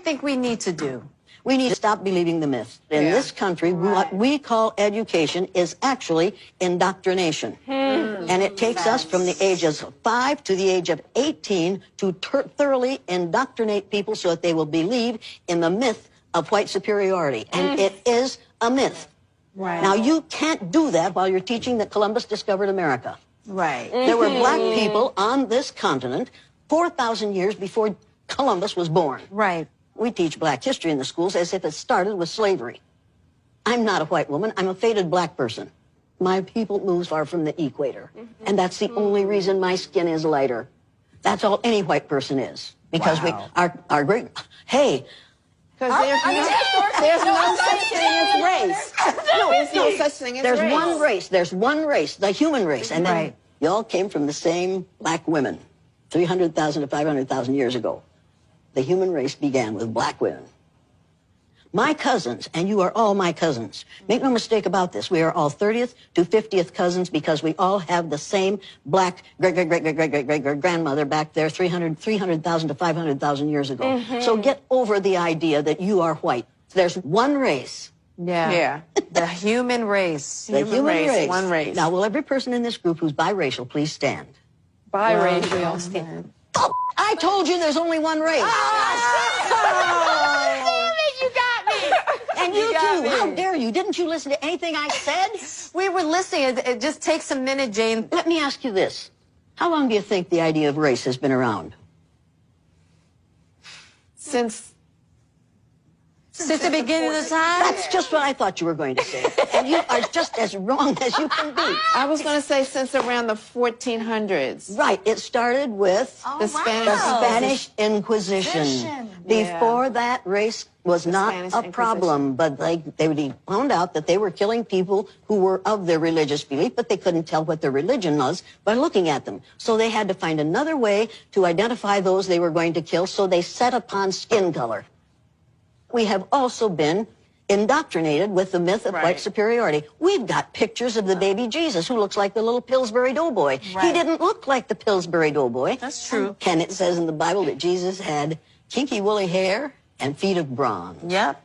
think we need to do? We need to stop believing the myth. In this country, what we call education is actually indoctrination. And it takes us from the ages of 5 to the age of 18 to thoroughly indoctrinate people so that they will believe in the myth of white superiority. And it is a myth. Right. Now, you can't do that while you're teaching that Columbus discovered America. Right. There were black people on this continent 4,000 years before Columbus was born. Right. We teach black history in the schools as if it started with slavery. I'm not a white woman. I'm a faded black person. My people move far from the equator. And that's the only reason my skin is lighter. That's all any white person is. Because we our great... Hey... Because there's no such thing as race. No, there's no such thing as race. There's one race. There's one race, the human race. And then you all came from the same black women 300,000 to 500,000 years ago. The human race began with black women. My cousins, and you are all my cousins. Make no mistake about this. We are all 30th to 50th cousins because we all have the same black great-great-great-great-great-great-grandmother back there 300,000 to 500,000 years ago. So get over the idea that you are white. There's one race. Yeah. The human race. The human race. One race. Now, will every person in this group who's biracial please stand? Biracial. Stand. Oh, I told you there's only one race. Damn it, you got me. And you too. How dare you? Didn't you listen to anything I said? We were listening. It just takes a minute, Jane. Let me ask you this. How long do you think the idea of race has been around? Since the beginning of time? That's just what I thought you were going to say. And you are just as wrong as you can be. I was going to say since around the 1400s. Right. It started with The Spanish. the Spanish Inquisition. Before that, race was not a problem, but they found out that they were killing people who were of their religious belief, but they couldn't tell what their religion was by looking at them. So they had to find another way to identify those they were going to kill, so they set upon skin color. We have also been indoctrinated with the myth of white superiority. We've got pictures of the baby Jesus who looks like the little Pillsbury Doughboy. He didn't look like the Pillsbury Doughboy. That's true. And it says in the Bible that Jesus had kinky woolly hair and feet of bronze. Yep.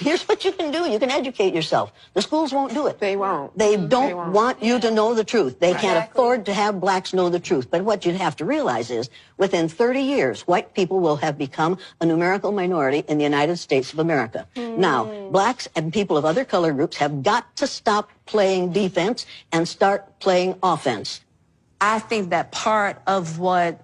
Here's what you can do. You can educate yourself. The schools won't do it. They won't. They don't want you to know the truth. They can't afford to have blacks know the truth. But what you'd have to realize is, within 30 years, white people will have become a numerical minority in the United States of America. Now, blacks and people of other color groups have got to stop playing defense and start playing offense. I think that part of what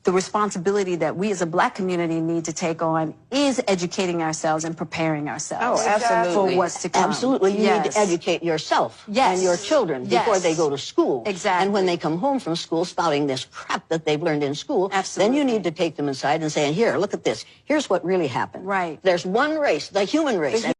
the responsibility that we as a black community need to take on is educating ourselves and preparing ourselves for what's to come. Absolutely. You need to educate yourself and your children before they go to school. Exactly. And when they come home from school spouting this crap that they've learned in school, then you need to take them inside and say, here, look at this. Here's what really happened. Right. There's one race, the human race.